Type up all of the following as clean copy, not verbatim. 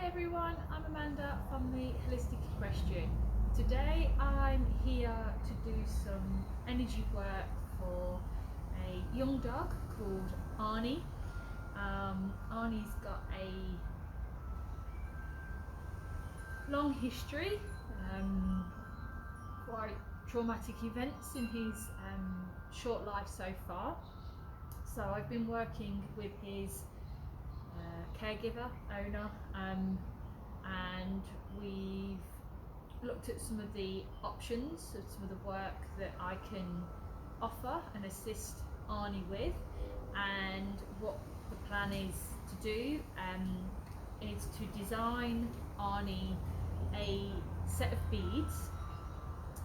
everyone, I'm Amanda from the Holistic Equestrian. Today I'm here to do some energy work for a young dog called Arnie. Arnie's got a long history, quite traumatic events in his short life so far. So I've been working with his caregiver, owner, and we've looked at some of the options of some of the work that I can offer and assist Arnie with, and what the plan is to do is to design Arnie a set of beads,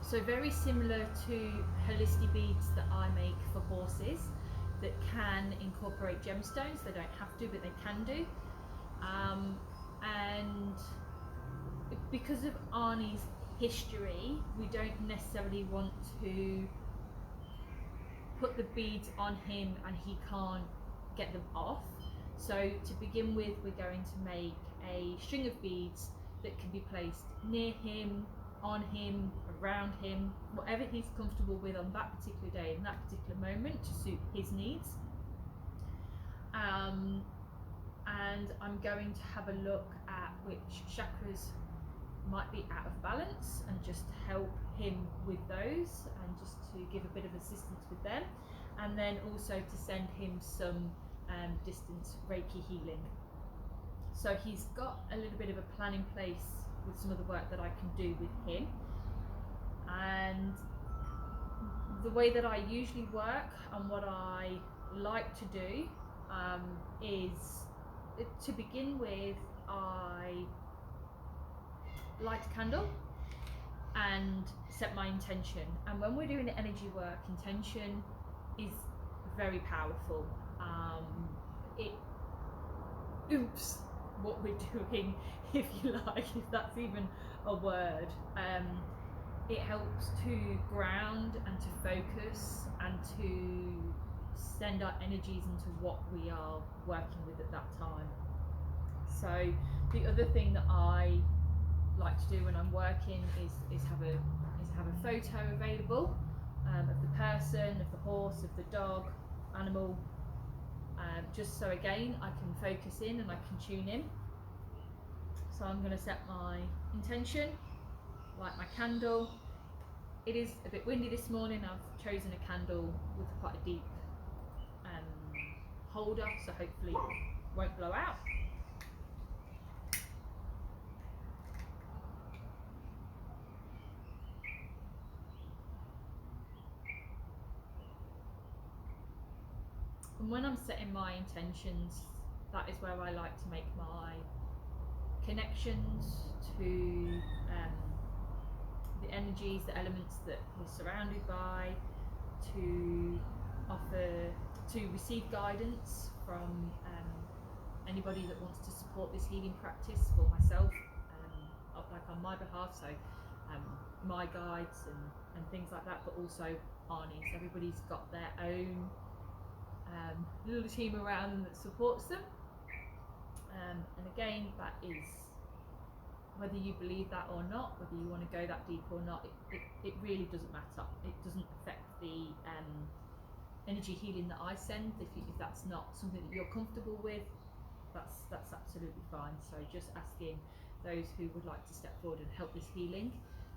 so very similar to holistic beads that I make for horses that can incorporate gemstones. They don't have to, but they can do. And because of Arnie's history, we don't necessarily want to put the beads on him and he can't get them off. So to begin with, we're going to make a string of beads that can be placed near him, on him, around him, whatever he's comfortable with on that particular day, in that particular moment, to suit his needs. And I'm going to have a look at which chakras might be out of balance and just help him with those, and just to give a bit of assistance with them, and then also to send him some distance Reiki healing. So he's got a little bit of a plan in place with some of the work that I can do with him. And the way that I usually work and what I like to do is, to begin with, I light a candle and set my intention. And when we're doing the energy work, intention is very powerful. It oops what we're doing, if you like, if that's even a word. It helps to ground and to focus and to send our energies into what we are working with at that time. So the other thing that I like to do when I'm working is have a photo available of the person, of the horse, of the dog, animal, just so again I can focus in and I can tune in. So I'm going to set my intention, light my candle. It is a bit windy this morning. I've chosen a candle with quite a deep holder, so hopefully it won't blow out. And when I'm setting my intentions, that is where I like to make my connections to the energies, the elements that we're surrounded by, to offer, to receive guidance from anybody that wants to support this healing practice for myself, like on my behalf, so my guides and things like that, but also Arnie's. Everybody's got their own little team around them that supports them, and again, that is, whether you believe that or not, whether you want to go that deep or not, it really doesn't matter. It doesn't affect the energy healing that I send. If that's not something that you're comfortable with, that's absolutely fine. So just asking those who would like to step forward and help this healing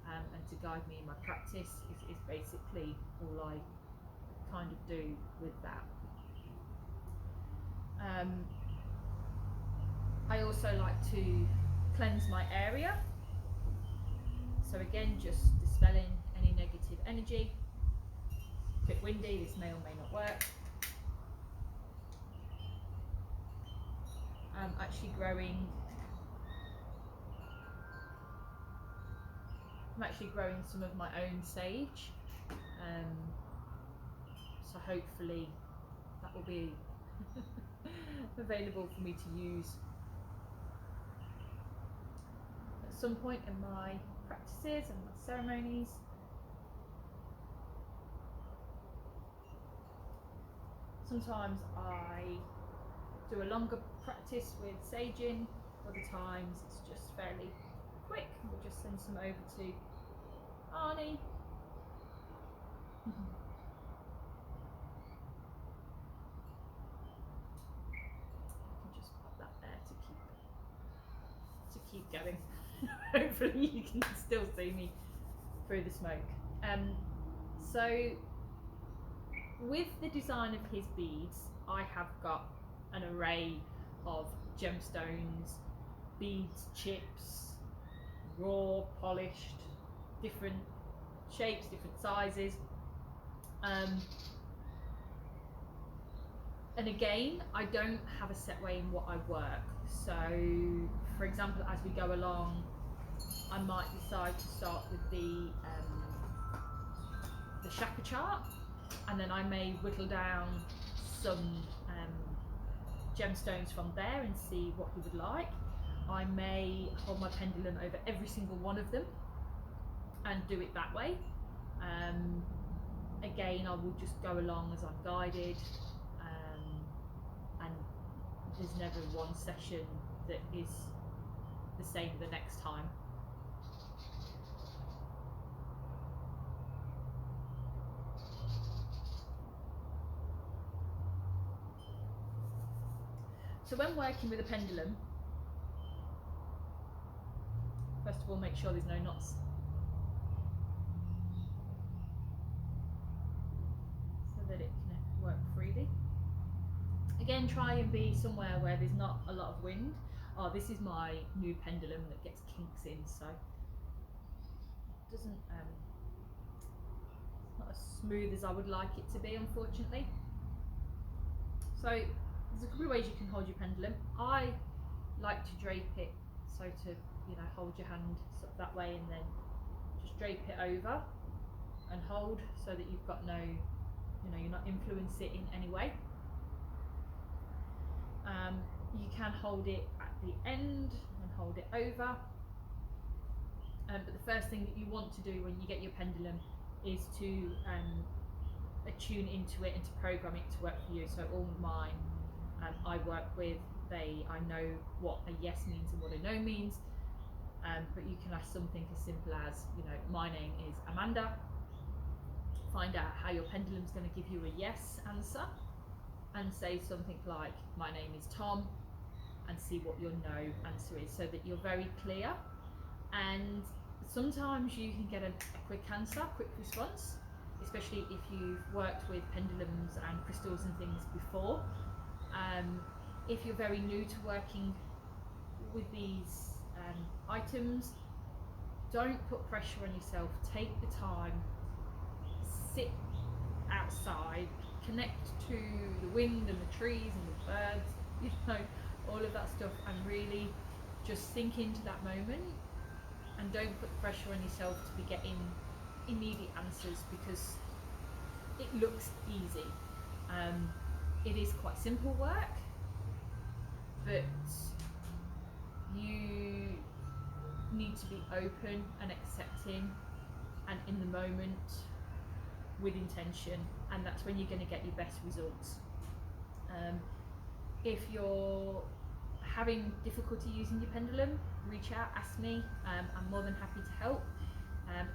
and to guide me in my practice is basically all I kind of do with that. I also like to cleanse my area. So again, just dispelling any negative energy. A bit windy, this may or may not work. I'm actually growing some of my own sage, so hopefully that will be available for me to use at some point in my practices and my ceremonies. Sometimes I do a longer practice with saging, Other times it's just fairly quick. We'll just send some over to Arnie. I can just pop that there to keep going. Hopefully you can still see me through the smoke. So with the design of his beads, I have got an array of gemstones, beads, chips, raw, polished, different shapes, different sizes. And again, I don't have a set way in what I work. So, for example, as we go along, I might decide to start with the chakra chart, and then I may whittle down some gemstones from there and see what he would like. I may hold my pendulum over every single one of them and do it that way. Again, I will just go along as I'm guided, and there's never one session that is the same the next time. So when working with a pendulum, first of all, make sure there's no knots. So that it can work freely. Again, try and be somewhere where there's not a lot of wind. Oh, this is my new pendulum that gets kinks in, so it doesn't, it's not as smooth as I would like it to be, unfortunately. So there's a couple of ways you can hold your pendulum. I like to drape it, so to, you know, hold your hand sort of that way and then just drape it over and hold, so that you've got no, you know, you're not influencing it in any way. You can hold it at the end and hold it over, but the first thing that you want to do when you get your pendulum is to attune into it and to program it to work for you. So all mine I work with, I know what a yes means and what a no means, but you can ask something as simple as, you know, my name is Amanda. Find out how your pendulum's going to give you a yes answer, and say something like, my name is Tom, and see what your no answer is, so that you're very clear. And sometimes you can get a quick answer, quick response, especially if you've worked with pendulums and crystals and things before. If you're very new to working with these items, don't put pressure on yourself. Take the time, sit outside, connect to the wind and the trees and the birds, you know, all of that stuff, and really just sink into that moment, and don't put pressure on yourself to be getting immediate answers, because it looks easy. It is quite simple work, but you need to be open and accepting and in the moment with intention, and that's when you're going to get your best results. If you're having difficulty using your pendulum, reach out, ask me. I'm more than happy to help,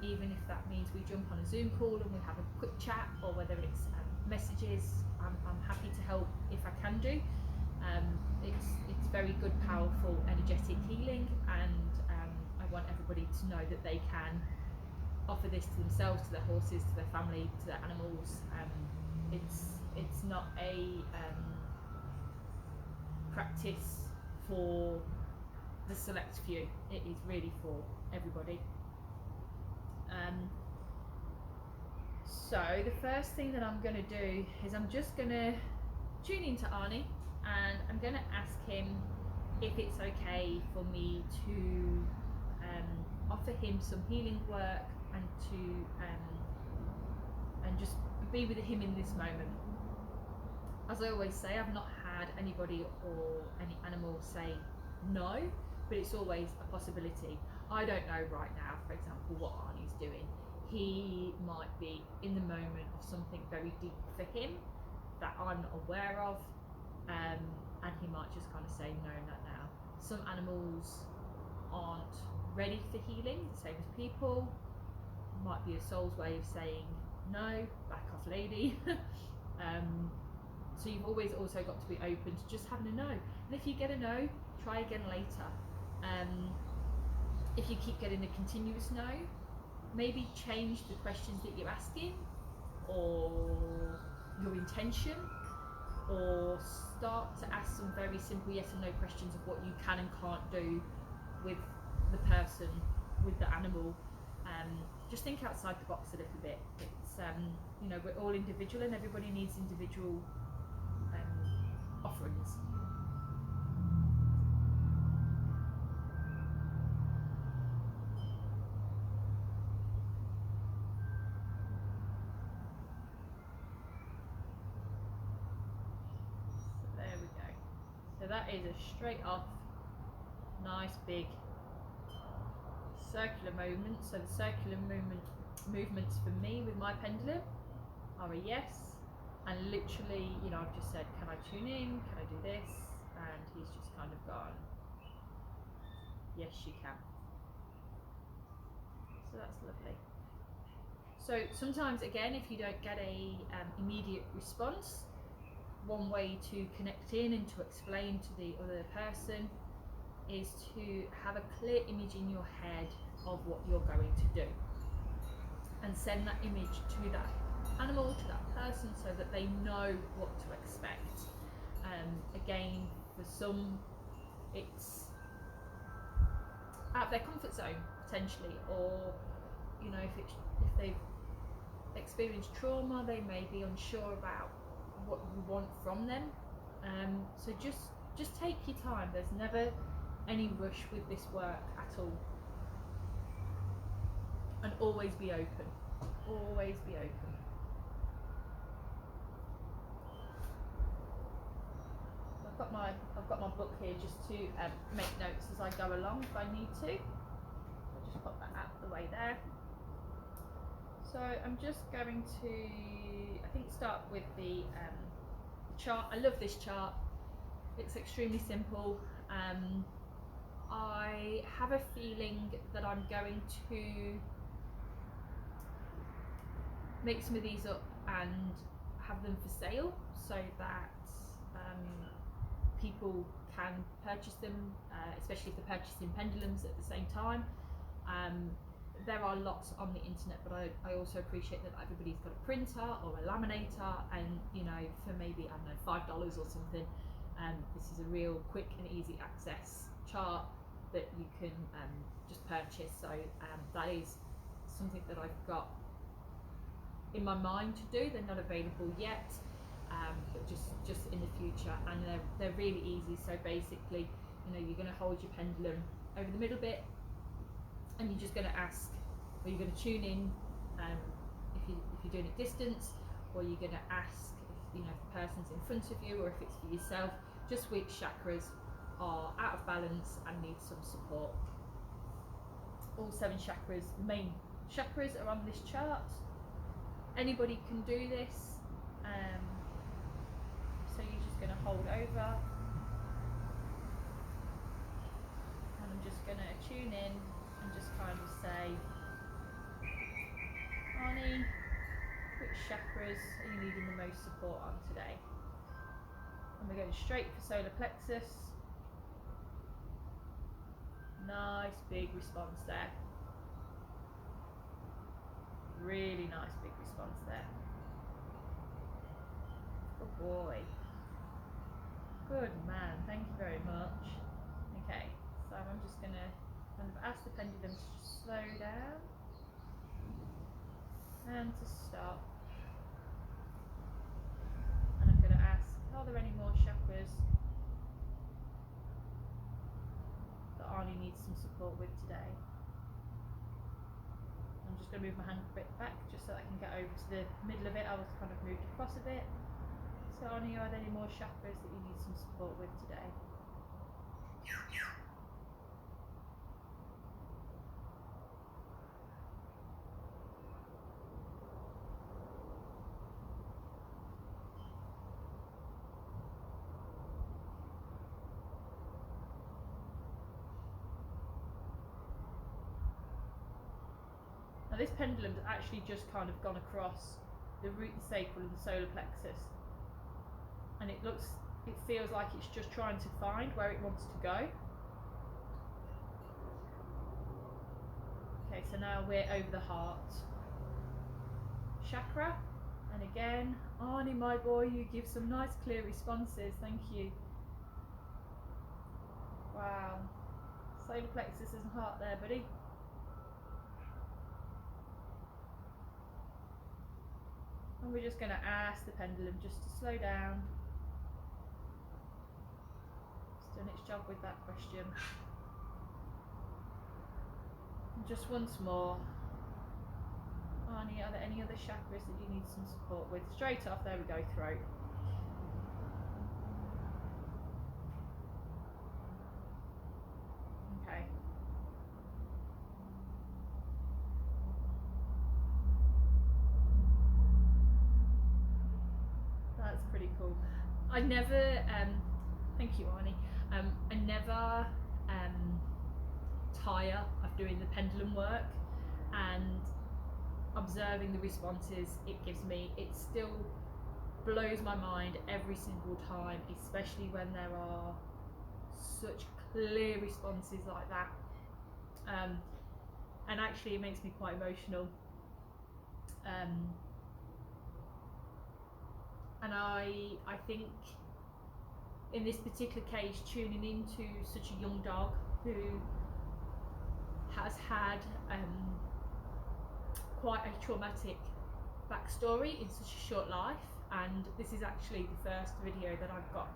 even if that means we jump on a Zoom call and we have a quick chat, or whether it's messages. I'm happy to help if I can do. It's very good, powerful, energetic healing, and I want everybody to know that they can offer this to themselves, to their horses, to their family, to their animals. It's not a practice for the select few. It is really for everybody. So the first thing that I'm going to do is I'm just going to tune into Arnie, and I'm going to ask him if it's okay for me to offer him some healing work, and to and just be with him in this moment. As I always say, I've not had anybody or any animal say no, but it's always a possibility. I don't know right now, for example, what Arnie's doing. He might be in the moment of something very deep for him that I'm not aware of, and he might just kind of say no, not now. Some animals aren't ready for healing, the same as people. Might be a soul's way of saying, no, back off lady. So you've always also got to be open to just having a no. And if you get a no, try again later. If you keep getting a continuous no, maybe change the questions that you're asking, or your intention, or start to ask some very simple yes and no questions of what you can and can't do with the person, with the animal. Just think outside the box a little bit. It's you know, we're all individual and everybody needs individual offerings. So there we go. So that is a straight off, nice big circular movement. So the circular movements for me with my pendulum are a yes, and literally, you know, I've just said, can I tune in, can I do this, and he's just kind of gone, yes you can. So that's lovely. So sometimes, again, if you don't get a immediate response, one way to connect in and to explain to the other person is to have a clear image in your head of what you're going to do, and send that image to that animal, to that person, so that they know what to expect. Again, for some, it's out of their comfort zone potentially, or you know, if they've experienced trauma, they may be unsure about what you want from them. So just take your time. There's never any rush with this work at all, and always be open. Always be open. I've got my book here just to make notes as I go along if I need to. I'll just pop that out of the way there. So I'm just going to, I think, start with the chart. I love this chart. It's extremely simple. I have a feeling that I'm going to make some of these up and have them for sale, so that people can purchase them, especially if they're purchasing pendulums at the same time. There are lots on the internet, but I also appreciate that everybody's got a printer or a laminator, and you know, for maybe, I don't know, $5 or something, this is a real quick and easy access chart that you can just purchase. So that is something that I've got in my mind to do. They're not available yet, but just in the future, and they're really easy. So basically, you know, you're going to hold your pendulum over the middle bit, and you're just going to ask, or you're going to tune in, if you're doing it distance, or you're going to ask if, you know, if the person's in front of you, or if it's for yourself, just which chakras are out of balance and need some support. All 7 chakras, the main chakras, are on this chart. Anybody can do this. So you're just going to hold over, and I'm just going to tune in and just kind of say, Arnie, which chakras are you needing the most support on today? And we're going straight for solar plexus. Nice big response there. Really nice big response there. Good boy. Good man, thank you very much. Okay, so I'm just going to kind of ask the pendulum to slow down and to stop. And I'm going to ask, are there any more chakras that Arnie needs some support with today? I'm just going to move my hand a bit back just so I can get over to the middle of it. I was kind of moved across a bit. So Arnie, are there any more chakras that you need some support with today? Now this pendulum's actually just kind of gone across the root, the sacral and the solar plexus, and it feels like it's just trying to find where it wants to go. Okay, so now we're over the heart chakra, and again, Arnie, my boy, you give some nice clear responses, thank you. Wow, solar plexus and heart there, buddy. And we're just going to ask the pendulum just to slow down. It's done its job with that question. And just once more, Arnie, are there any other chakras that you need some support with? Straight off, there we go, throat. Okay. That's pretty cool. I never, thank you, Arnie. I never tire of doing the pendulum work and observing the responses it gives me. It still blows my mind every single time, especially when there are such clear responses like that. And actually it makes me quite emotional. And I think in this particular case, tuning into such a young dog who has had quite a traumatic backstory in such a short life, and this is actually the first video that I've got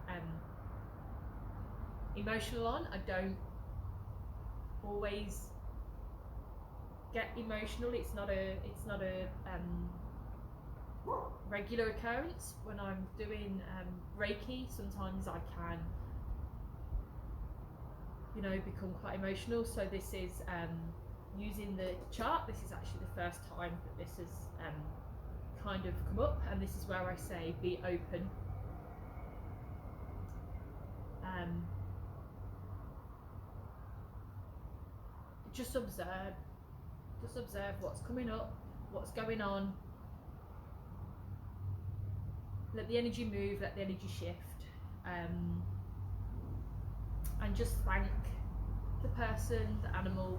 emotional on. I don't always get emotional. It's not a regular occurrence. When I'm doing Reiki, sometimes I can, you know, become quite emotional. So this is using the chart. This is actually the first time that this has kind of come up, and this is where I say be open. Just observe what's coming up, what's going on. Let the energy move, let the energy shift, and just thank the person, the animal,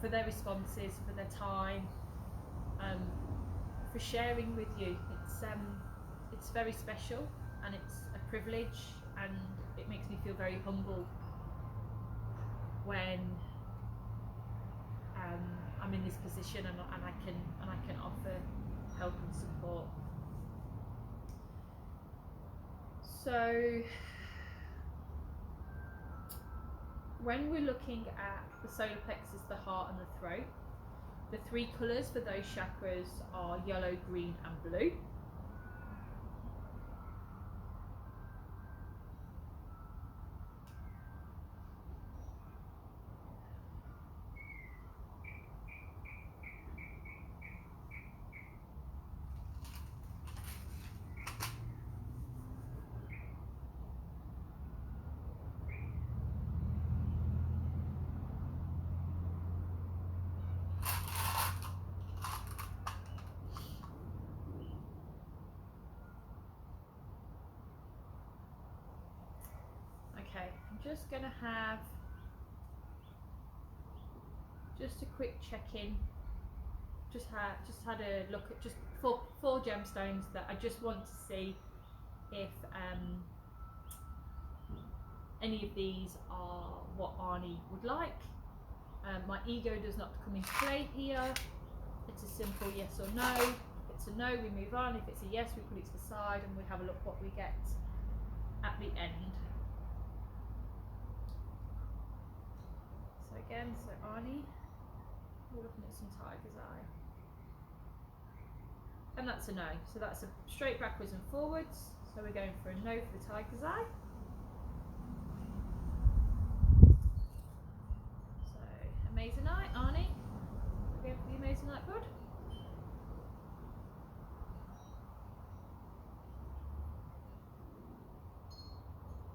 for their responses, for their time, for sharing with you. It's very special, and it's a privilege, and it makes me feel very humble when I'm in this position and I can offer help and support. So when we're looking at the solar plexus, the heart and the throat, the three colours for those chakras are yellow, green and blue. Okay, I'm just going to have just a quick check-in. Just had a look at just four gemstones that I just want to see if any of these are what Arnie would like. My ego does not come into play here. It's a simple yes or no. If it's a no, we move on. If it's a yes, we put it to the side and we have a look what we get at the end. So again, so Arnie, we're looking at some tiger's eye. And that's a no. So that's a straight backwards and forwards. So we're going for a no for the tiger's eye. So amazing eye, Arnie. We're going for the amazing eye, bud.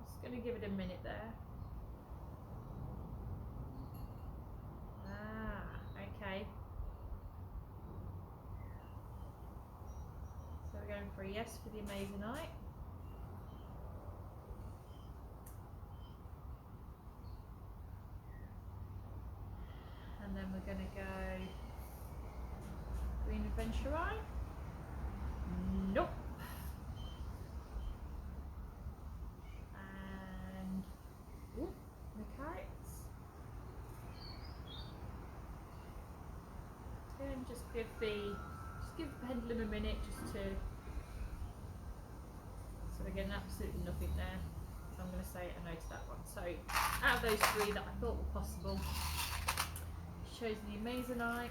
Just going to give it a minute there. Okay, for a yes for the Amazonite. And then we're going to go green adventurite. Nope. And okay. And just give Pendulum a minute just to. So we're getting absolutely nothing there. So I'm going to say a no to that one. So out of those three that I thought were possible, shows the Amazonite.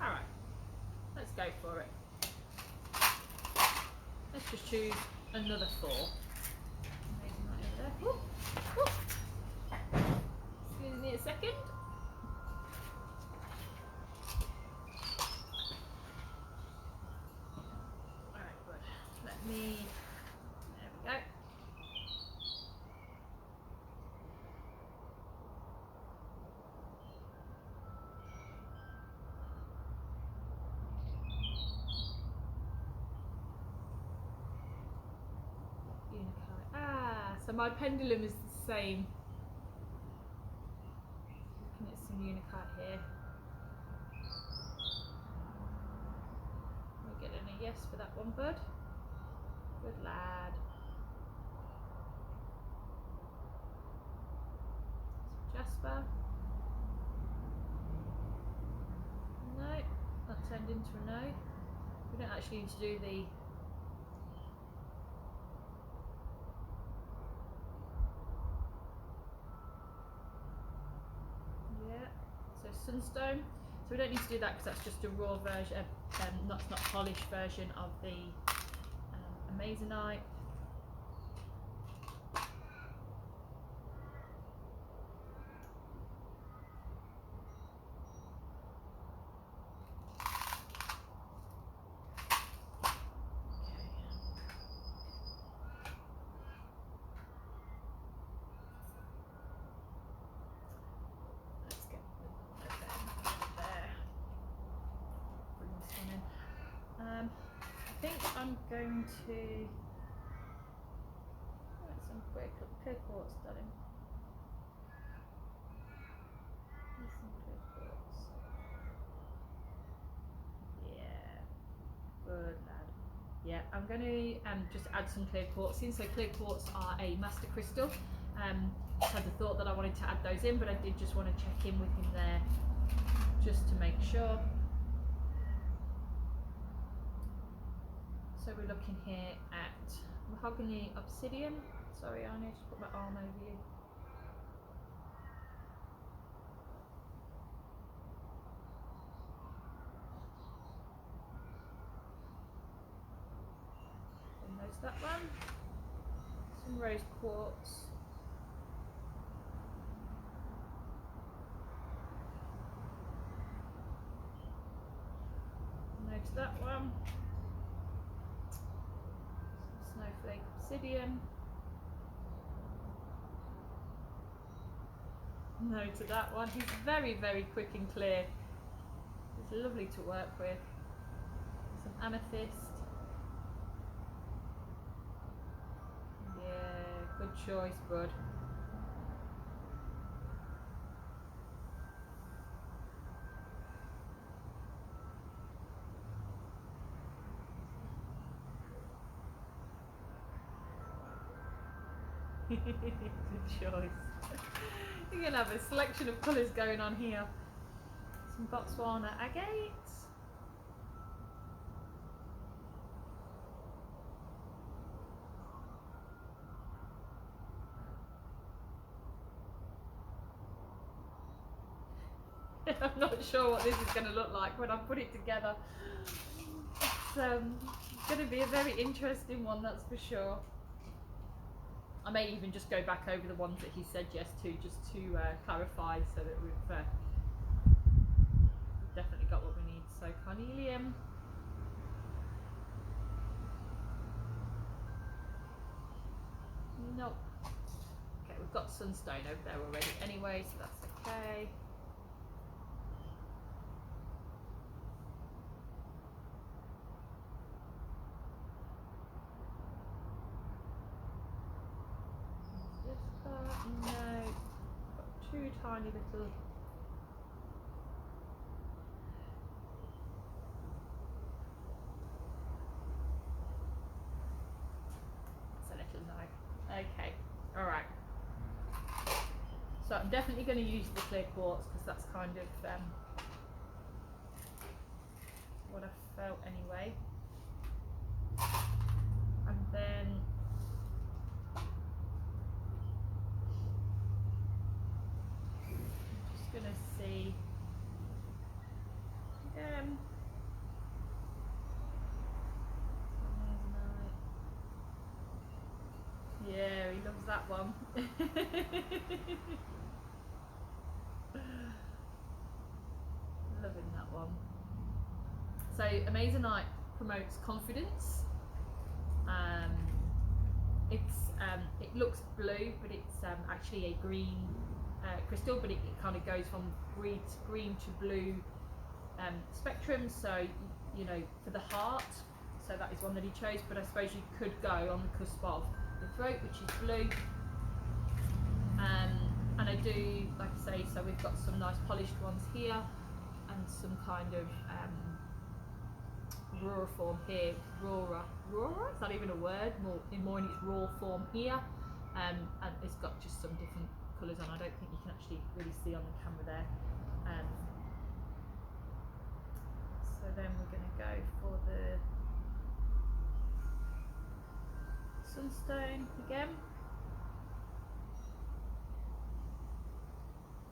Alright, let's go for it. Let's just choose another 4. Amazonite over there. Whoop, whoop. Excuse me a second. Alright, good. Let me. There we go. So my pendulum is the same. Looking at some Unicite here. We're getting a yes for that one, bud. Good lad. Jasper. No, that turned into a no. We don't actually need to do the. Sunstone, so we don't need to do that because that's just a raw version, not polished version of the Amazonite. I think I'm going to get some clear quartz done. There's some clear quartz. Yeah, good lad. Yeah, I'm going to just add some clear quartz in. So clear quartz are a master crystal. I had the thought that I wanted to add those in, but I did just want to check in with him there just to make sure. So we're looking here at mahogany obsidian. Sorry, Arnie, I just put my arm over you. And there's that one. Some rose quartz. Notice that one. Snowflake obsidian. No to that one. He's very, very quick and clear. It's lovely to work with. Some amethyst. Yeah, good choice, bud. Good choice. You're going to have a selection of colours going on here. Some Botswana agates. I'm not sure what this is going to look like when I put it together. It's going to be a very interesting one, that's for sure. I may even just go back over the ones that he said yes to, just to clarify, so that we've definitely got what we need. So carnelian. Nope. Okay, we've got sunstone over there already anyway, so that's okay. two tiny little okay, all right. So I'm definitely going to use the clear quartz because that's kind of what I felt anyway. And then I'm just going to see yeah, he loves that one. Loving that one. So Amazonite promotes confidence. It looks blue, but it's actually a green crystal, but it kind of goes from green to blue spectrum. So you know, for the heart, so that is one that he chose. But I suppose you could go on the cusp of the throat, which is blue. And I do, like I say, so we've got some nice polished ones here, and some kind of raw form here. Raw? Is that even a word? More in its raw form here, and it's got just some different colours on. I don't think you can actually really see on the camera there. So then we're going to go for the sunstone again.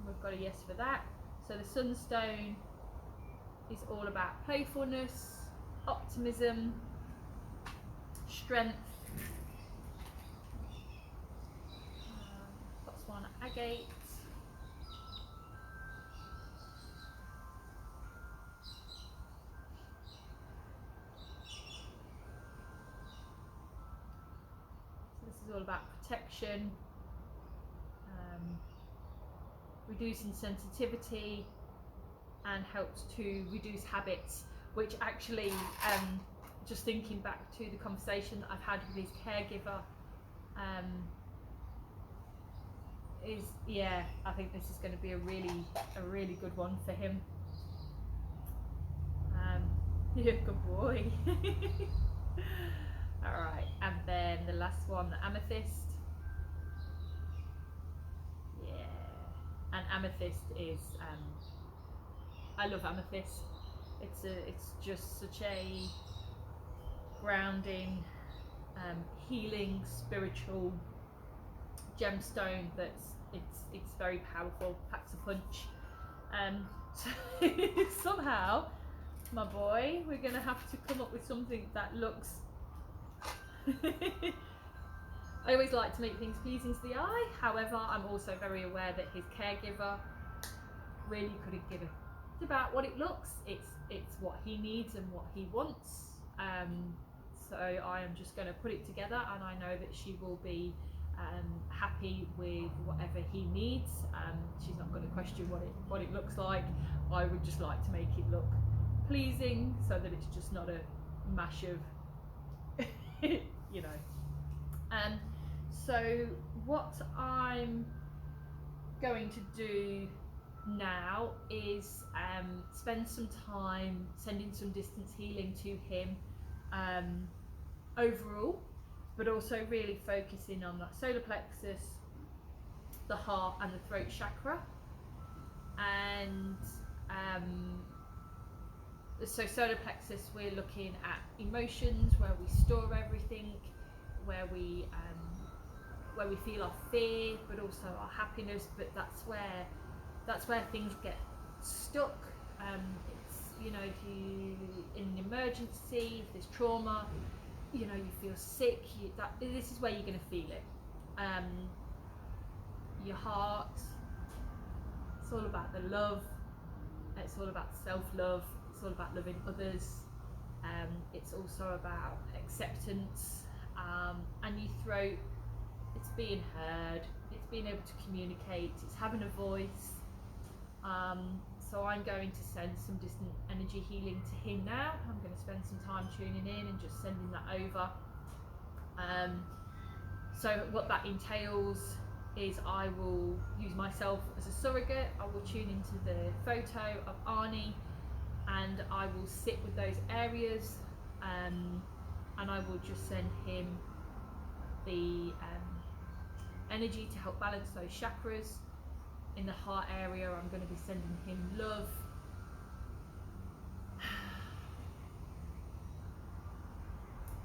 We've got a yes for that. So the sunstone is all about playfulness, optimism, strength. That's one agate. So this is all about protection, reducing sensitivity, and helps to reduce habits, which actually, just thinking back to the conversation that I've had with his caregiver, is, yeah, I think this is going to be a really good one for him. Yeah, good boy. All right, and then the last one, the amethyst. Yeah, and amethyst is, I love amethyst. It's just such a grounding, healing, spiritual gemstone that's it's very powerful, packs a punch. So somehow, my boy, we're gonna have to come up with something that looks I always like to make things pleasing to the eye. However, I'm also very aware that his caregiver really couldn't give a about what it looks. It's what he needs and what he wants. So I am just going to put it together, and I know that she will be happy with whatever he needs. She's not going to question what it looks like. I would just like to make it look pleasing, so that it's just not a mash of you know. So what I'm going to do now is spend some time sending some distance healing to him overall, but also really focusing on that solar plexus, the heart and the throat chakra. And so solar plexus, we're looking at emotions, where we store everything, where we feel our fear, but also our happiness. But that's where things get stuck. It's, you know, if you in an emergency, if there's trauma, you know, you feel sick, this is where you're going to feel it. Your heart, it's all about the love, it's all about self-love, it's all about loving others, it's also about acceptance, and your throat, it's being heard, it's being able to communicate, it's having a voice. So I'm going to send some distant energy healing to him now. I'm going to spend some time tuning in and just sending that over. So what that entails is I will use myself as a surrogate. I will tune into the photo of Arnie and I will sit with those areas, and I will just send him the energy to help balance those chakras. In the heart area, I'm going to be sending him love.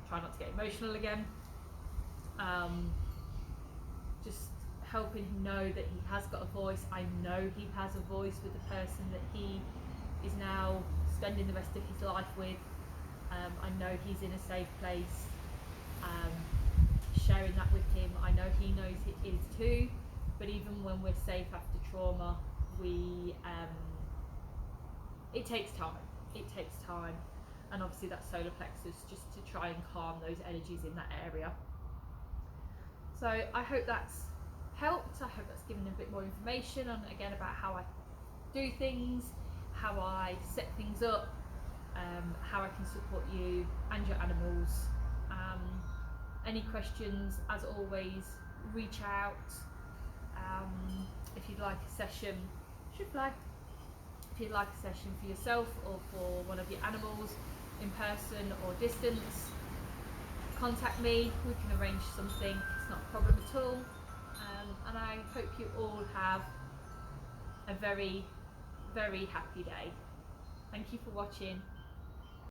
Try not to get emotional again. Just helping him know that he has got a voice. I know he has a voice with the person that he is now spending the rest of his life with. I know he's in a safe place. Sharing that with him, I know he knows it is too. But even when we're safe after trauma, it takes time. It takes time, and obviously that solar plexus, just to try and calm those energies in that area. So I hope that's helped. I hope that's given a bit more information on, again, about how I do things, how I set things up, how I can support you and your animals. Any questions, as always, reach out. If you'd like a session, if you'd like a session for yourself or for one of your animals, in person or distance, contact me. We can arrange something. It's not a problem at all. And I hope you all have a very, very happy day. Thank you for watching.